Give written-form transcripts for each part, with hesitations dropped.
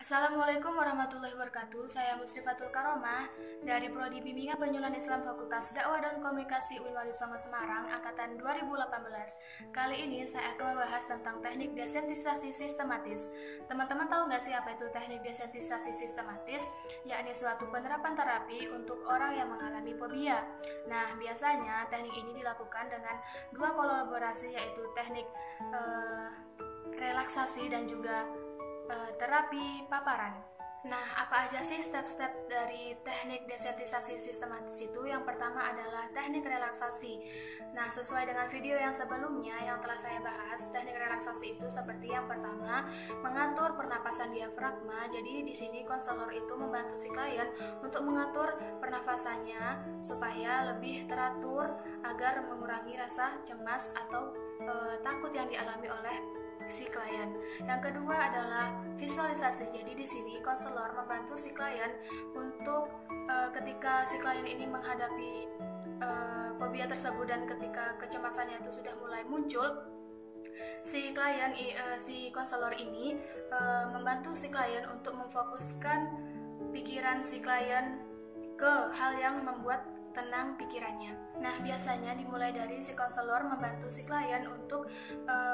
Assalamualaikum warahmatullahi wabarakatuh. Saya Musrifatul Karomah dari Prodi Bimbingan Penyuluhan Islam Fakultas Dakwah dan Komunikasi UIN Songo Semarang angkatan 2018. Kali ini saya akan membahas tentang teknik desensitisasi sistematis. Teman-teman tahu nggak sih apa itu teknik desensitisasi sistematis? Yakni suatu penerapan terapi untuk orang yang mengalami fobia. Nah, biasanya teknik ini dilakukan dengan dua kolaborasi, yaitu teknik relaksasi dan juga terapi paparan. Nah, apa aja sih step-step dari teknik desensitisasi sistematis itu? Yang pertama adalah teknik relaksasi. Nah, sesuai dengan video yang sebelumnya yang telah saya bahas, teknik relaksasi itu seperti yang pertama, mengatur pernapasan diafragma. Jadi di sini konselor itu membantu si klien untuk mengatur pernafasannya supaya lebih teratur agar mengurangi rasa cemas atau takut yang dialami oleh si klien. Yang kedua adalah visualisasi. Jadi di sini konselor membantu si klien untuk ketika si klien ini menghadapi fobia tersebut dan ketika kecemasannya itu sudah mulai muncul, si konselor ini membantu si klien untuk memfokuskan pikiran si klien ke hal yang membuat tenang pikirannya. Nah, biasanya dimulai dari si konselor membantu si klien untuk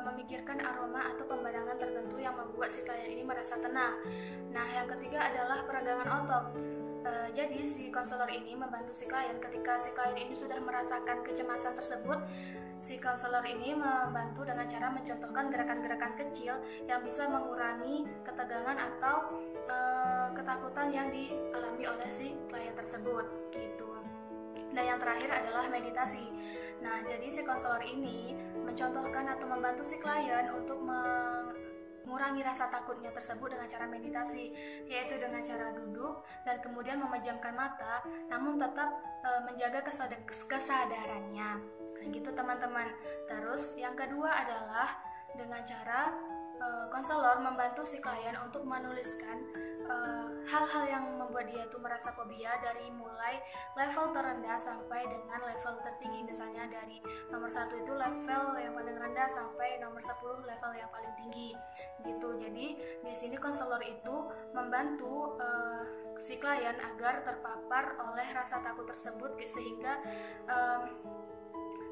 memikirkan aroma atau pemandangan tertentu yang membuat si klien ini merasa tenang. Nah, yang ketiga adalah peregangan otot. Jadi si konselor ini membantu si klien ketika si klien ini sudah merasakan kecemasan tersebut. Si konselor ini membantu dengan cara mencontohkan gerakan-gerakan kecil yang bisa mengurangi ketegangan atau ketakutan yang dialami oleh si klien tersebut gitu. Dan yang terakhir adalah meditasi. Nah, jadi si konselor ini mencontohkan atau membantu si klien untuk mengurangi rasa takutnya tersebut dengan cara meditasi, yaitu dengan cara duduk dan kemudian memejamkan mata, namun tetap menjaga kesadarannya. Nah, gitu teman-teman. Terus yang kedua adalah dengan cara konselor membantu si klien untuk menuliskan hal-hal yang membuat dia itu merasa fobia dari mulai level terendah sampai dengan level tertinggi. Misalnya dari nomor 1 itu level yang paling rendah sampai nomor 10 level yang paling tinggi gitu. Jadi di sini konselor itu membantu si klien agar terpapar oleh rasa takut tersebut sehingga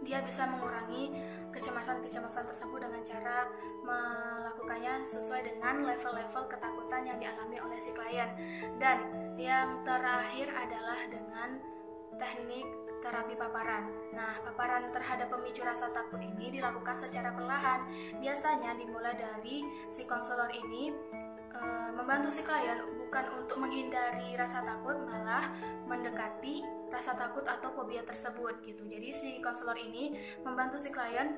dia bisa mengurangi kecemasan-kecemasan tersebut dengan cara melakukannya sesuai dengan level-level ketakutan yang dialami oleh si klien. Dan yang terakhir adalah dengan teknik terapi paparan. Nah, paparan terhadap pemicu rasa takut ini dilakukan secara perlahan. Biasanya dimulai dari si konselor ini membantu si klien bukan untuk menghindari rasa takut, malah mendekati rasa takut atau fobia tersebut gitu. Jadi si konselor ini membantu si klien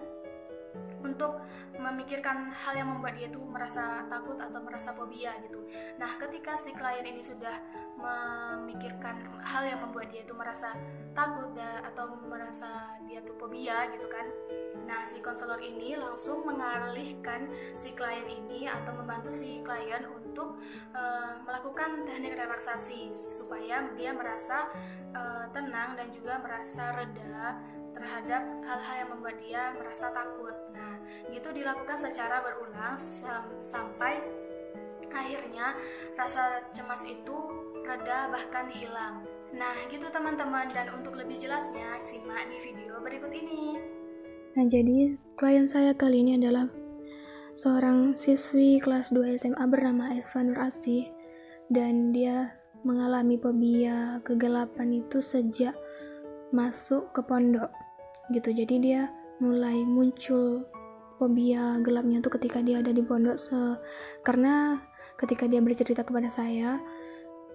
untuk memikirkan hal yang membuat dia tuh merasa takut atau merasa fobia gitu. Nah, ketika si klien ini sudah memikirkan hal yang membuat dia tuh merasa takut atau merasa dia tuh fobia gitu kan. Nah, si konselor ini langsung mengalihkan si klien ini atau membantu si klien untuk melakukan teknik relaksasi supaya dia merasa tenang dan juga merasa reda terhadap hal-hal yang membuat dia merasa takut. Nah, gitu dilakukan secara berulang sampai akhirnya rasa cemas itu reda bahkan hilang. Nah, gitu teman-teman, dan untuk lebih jelasnya simak di video berikut ini. Nah, jadi klien saya kali ini adalah seorang siswi kelas 2 SMA bernama Esva Nur Asih, dan dia mengalami fobia kegelapan itu sejak masuk ke pondok gitu. Jadi dia mulai muncul fobia gelapnya tuh ketika dia ada di pondok, karena ketika dia bercerita kepada saya,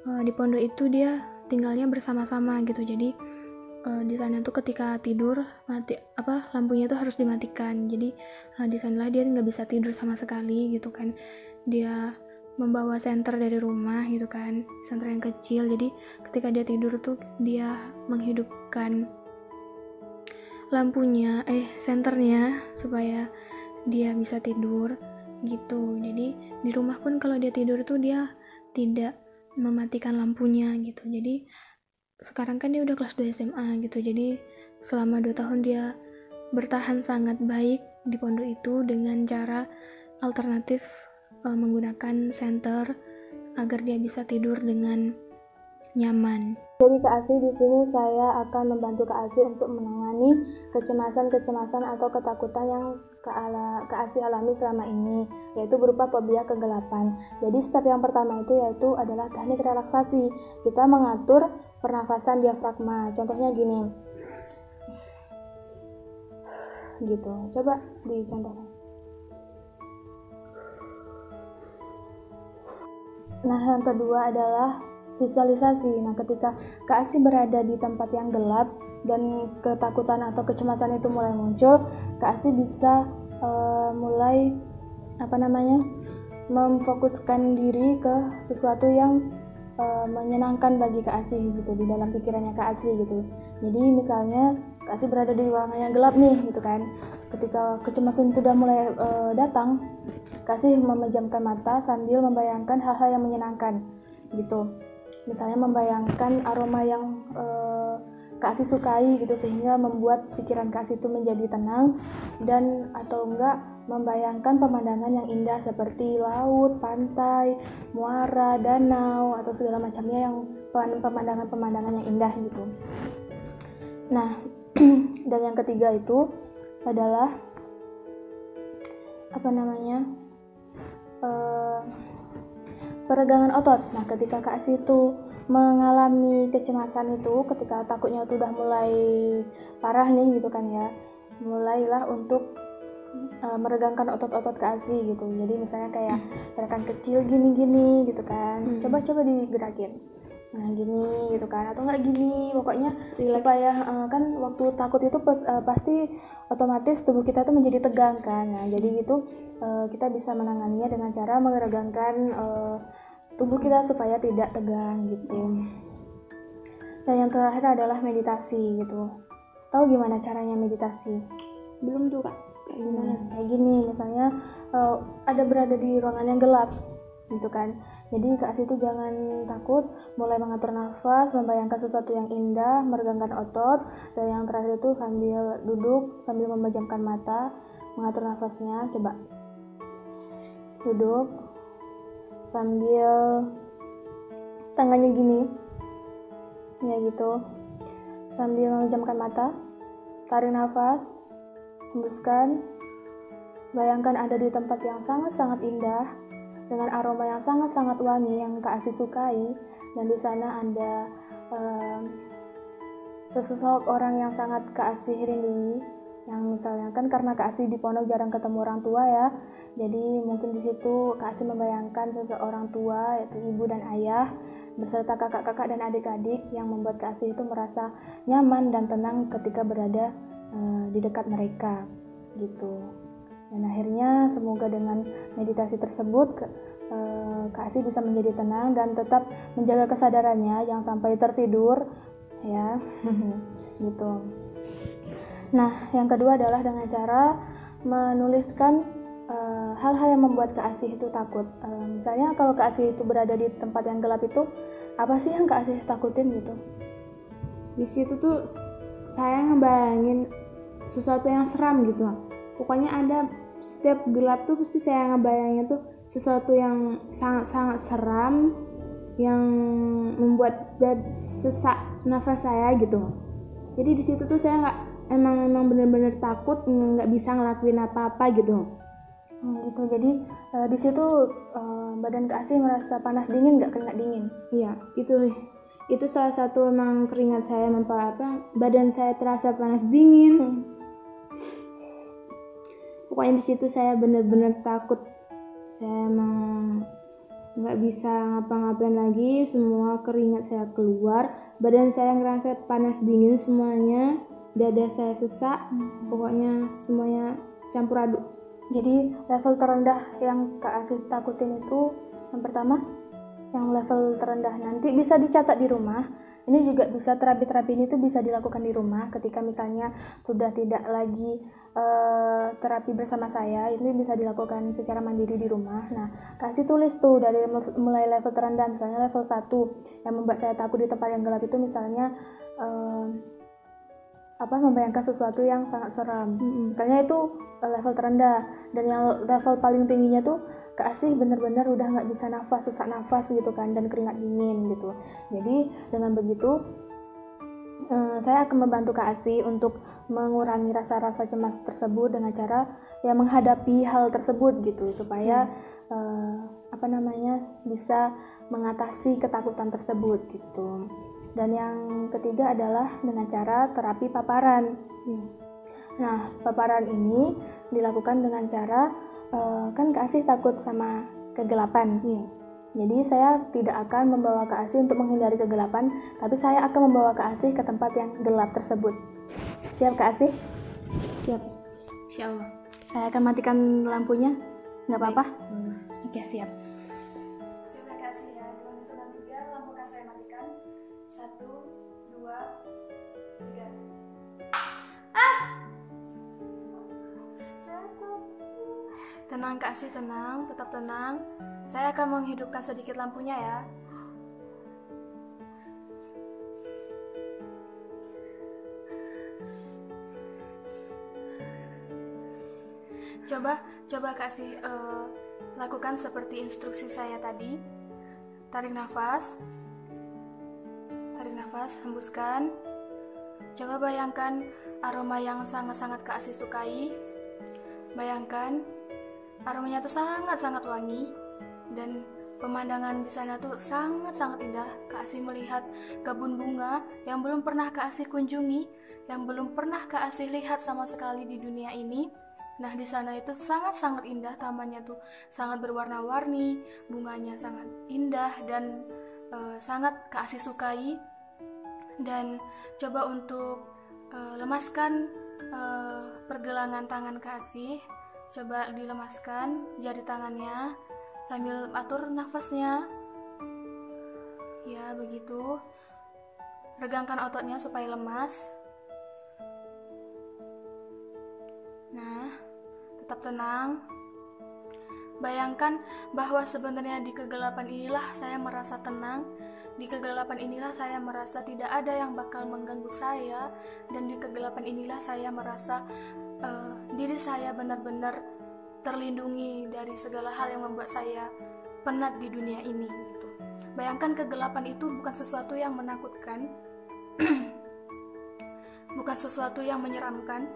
di pondok itu dia tinggalnya bersama-sama gitu. Jadi di sana tuh ketika tidur lampunya tuh harus dimatikan. Jadi di sanalah dia nggak bisa tidur sama sekali gitu kan. Dia membawa senter dari rumah gitu kan, senter yang kecil. Jadi ketika dia tidur tuh dia menghidupkan senternya supaya dia bisa tidur gitu. Jadi di rumah pun kalau dia tidur tuh dia tidak mematikan lampunya gitu. Jadi sekarang kan dia udah kelas 2 SMA gitu. Jadi selama 2 tahun dia bertahan sangat baik di pondok itu dengan cara alternatif menggunakan senter agar dia bisa tidur dengan nyaman. Jadi Kak Asih, di sini saya akan membantu Kak Asih untuk menangani kecemasan atau ketakutan yang Kak Asih alami selama ini, yaitu berupa fobia kegelapan. Jadi step yang pertama itu yaitu adalah teknik relaksasi. Kita mengatur pernafasan diafragma. Contohnya gini. Gitu. Coba dicontohkan. Nah, yang kedua adalah visualisasi. Nah, ketika Kak Asih berada di tempat yang gelap dan ketakutan atau kecemasan itu mulai muncul, Kak Asih bisa mulai memfokuskan diri ke sesuatu yang menyenangkan bagi Kak Asih gitu, di dalam pikirannya Kak Asih gitu. Jadi misalnya Kak Asih berada di ruangan yang gelap nih gitu kan. Ketika kecemasan itu udah mulai datang, Kak Asih memejamkan mata sambil membayangkan hal-hal yang menyenangkan gitu. Misalnya membayangkan aroma yang Kak Asih sukai gitu, sehingga membuat pikiran Kak Asih itu menjadi tenang, dan atau enggak membayangkan pemandangan yang indah seperti laut, pantai, muara, danau, atau segala macamnya yang pemandangan-pemandangan yang indah gitu. Nah, dan yang ketiga itu adalah peregangan otot. Nah, ketika Kak Asih itu mengalami kecemasan itu, ketika takutnya itu udah mulai parah nih gitu kan ya, mulailah untuk meregangkan otot-otot Kak Asih gitu. Jadi misalnya kayak gerakan kecil gini-gini gitu kan, coba digerakin. Nah gini gitu kan, atau enggak gini, pokoknya relax. Supaya kan waktu takut itu pasti otomatis tubuh kita tuh menjadi tegang kan. Nah jadi gitu kita bisa menanganinya dengan cara meregangkan tubuh kita supaya tidak tegang gitu. Dan yang terakhir adalah meditasi gitu. Tahu gimana caranya meditasi? Belum tuh Kak. Kayak gini, misalnya ada berada di ruangan yang gelap gitu kan. Jadi Kak Asih itu jangan takut, mulai mengatur nafas, membayangkan sesuatu yang indah, meregangkan otot, dan yang terakhir itu sambil duduk, sambil memejamkan mata, mengatur nafasnya. Coba duduk sambil tangannya gini ya gitu, sambil memejamkan mata, tarik nafas, hembuskan. Bayangkan ada di tempat yang sangat-sangat indah dengan aroma yang sangat-sangat wangi yang Kak Asih sukai, dan di sana ada sesosok orang yang sangat Kak Asih rindui, yang misalnya kan karena Kak Asih di pondok jarang ketemu orang tua ya, jadi mungkin di situ Kak Asih membayangkan seseorang tua, yaitu ibu dan ayah beserta kakak-kakak dan adik-adik, yang membuat Kak Asih itu merasa nyaman dan tenang ketika berada di dekat mereka gitu. Dan akhirnya semoga dengan meditasi tersebut Kak Asih bisa menjadi tenang dan tetap menjaga kesadarannya, jangan sampai tertidur ya. Gitu. Nah, yang kedua adalah dengan cara menuliskan hal-hal yang membuat Kak Asih itu takut. Misalnya kalau Kak Asih itu berada di tempat yang gelap itu, apa sih yang Kak Asih takutin gitu? Di situ tuh saya ngebayangin sesuatu yang seram gitu. Pokoknya ada, setiap gelap tuh pasti saya ngebayangin tuh sesuatu yang sangat-sangat seram, yang membuat sesak nafas saya gitu. Jadi di situ tuh saya nggak, emang benar-benar takut, nggak bisa ngelakuin apa-apa gitu. Gitu. Jadi di situ badan Kak Asih merasa panas dingin, nggak keringat dingin? Iya, itu salah satu emang keringat saya badan saya terasa panas dingin. Pokoknya di situ saya benar-benar takut. Saya emang nggak bisa ngapa-ngapain lagi, semua keringat saya keluar, badan saya ngerasa panas dingin semuanya, dada saya sesak, pokoknya semuanya campur aduk. Jadi level terendah yang Kak Asih takutin itu, yang pertama, yang level terendah nanti bisa dicatat di rumah. Ini juga bisa, terapi-terapi ini tuh bisa dilakukan di rumah ketika misalnya sudah tidak lagi terapi bersama saya, ini bisa dilakukan secara mandiri di rumah. Nah, kasih tulis tuh dari mulai level terendah, misalnya level 1 yang membuat saya takut di tempat yang gelap itu misalnya membayangkan sesuatu yang sangat seram. Misalnya itu level terendah, dan yang level paling tingginya tuh Kak Asih benar-benar udah nggak bisa nafas, sesak nafas gitu kan, dan keringat dingin gitu. Jadi dengan begitu saya akan membantu Kak Asih untuk mengurangi rasa-rasa cemas tersebut dengan cara ya menghadapi hal tersebut gitu, supaya bisa mengatasi ketakutan tersebut gitu. Dan yang ketiga adalah dengan cara terapi paparan. Nah, paparan ini dilakukan dengan cara kan Kak Asih takut sama kegelapan. Jadi saya tidak akan membawa Kak Asih untuk menghindari kegelapan, tapi saya akan membawa Kak Asih ke tempat yang gelap tersebut. Siap Kak Asih? Siap. Insyaallah. Saya akan matikan lampunya. Nggak apa-apa? Oke, siap. Terima kasih ya. Dengan hitungan 3 lampu akan saya matikan. 1, 2, 3. Tenang Kak Asih, tenang, tetap tenang. Saya akan menghidupkan sedikit lampunya ya. Coba Kak Asih lakukan seperti instruksi saya tadi. Tarik nafas, hembuskan. Coba bayangkan aroma yang sangat-sangat Kak Asih sukai. Bayangkan aromanya tuh sangat-sangat wangi, dan pemandangan di sana tuh sangat-sangat indah. Kak Asih melihat kebun bunga yang belum pernah Kak Asih kunjungi, yang belum pernah Kak Asih lihat sama sekali di dunia ini. Nah, di sana itu sangat-sangat indah, tamannya tuh sangat berwarna-warni, bunganya sangat indah dan sangat Kak Asih sukai. Dan coba untuk lemaskan pergelangan tangan Kak Asih. Coba dilemaskan jari tangannya sambil atur nafasnya. Ya, begitu. Regangkan ototnya supaya lemas. Nah, tetap tenang. Bayangkan bahwa sebenarnya di kegelapan inilah saya merasa tenang. Di kegelapan inilah saya merasa tidak ada yang bakal mengganggu saya. Dan di kegelapan inilah saya merasa diri saya benar-benar terlindungi dari segala hal yang membuat saya penat di dunia ini gitu. Bayangkan kegelapan itu bukan sesuatu yang menakutkan, bukan sesuatu yang menyeramkan,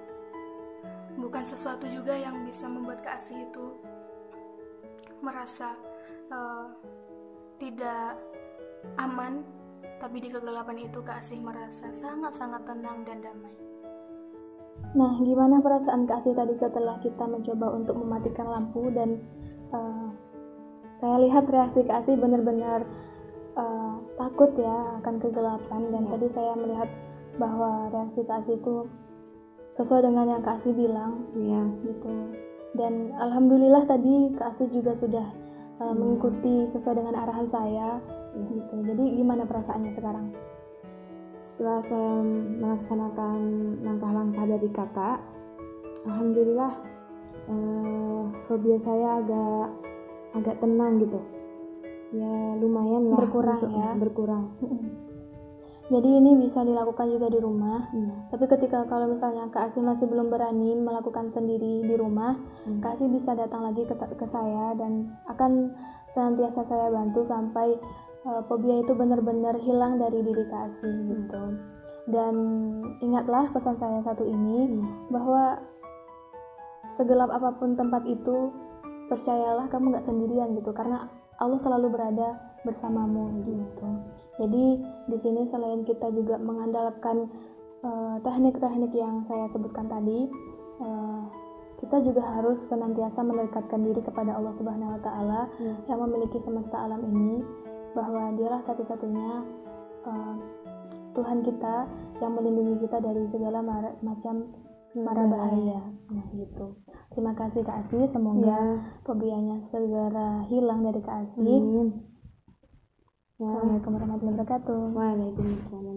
bukan sesuatu juga yang bisa membuat Kak Asih itu merasa tidak aman. Tapi di kegelapan itu Kak Asih merasa sangat-sangat tenang dan damai. Nah, gimana perasaan Kak Asih tadi setelah kita mencoba untuk mematikan lampu, dan saya lihat reaksi Kak Asih benar-benar takut ya akan kegelapan, dan tadi saya melihat bahwa reaksi Kak Asih itu sesuai dengan yang Kak Asih bilang, gitu. Dan alhamdulillah tadi Kak Asih juga sudah mengikuti sesuai dengan arahan saya, gitu. Jadi gimana perasaannya sekarang? Setelah saya melaksanakan langkah-langkah dari kakak, alhamdulillah fobia saya agak tenang gitu. Ya lumayan lah berkurang. Jadi ini bisa dilakukan juga di rumah. Tapi kalau misalnya Kak Asih masih belum berani melakukan sendiri di rumah, Kak Asih bisa datang lagi ke saya, dan akan senantiasa saya bantu sampai fobia itu benar-benar hilang dari diri Kak Asih gitu. Dan ingatlah pesan saya satu ini, bahwa segelap apapun tempat itu, percayalah kamu gak sendirian gitu, karena Allah selalu berada bersamamu gitu. Jadi di sini selain kita juga mengandalkan teknik-teknik yang saya sebutkan tadi, kita juga harus senantiasa mendekatkan diri kepada Allah Subhanahu wa Ta'ala yang memiliki semesta alam ini, bahwa Dialah satu-satunya Tuhan kita yang melindungi kita dari segala macam mara bahaya. Nah gitu. Terima kasih Kak Asih, semoga fobianya segera hilang dari Kak Asih. Assalamualaikum warahmatullahi wabarakatuh. Waalaikumsalam.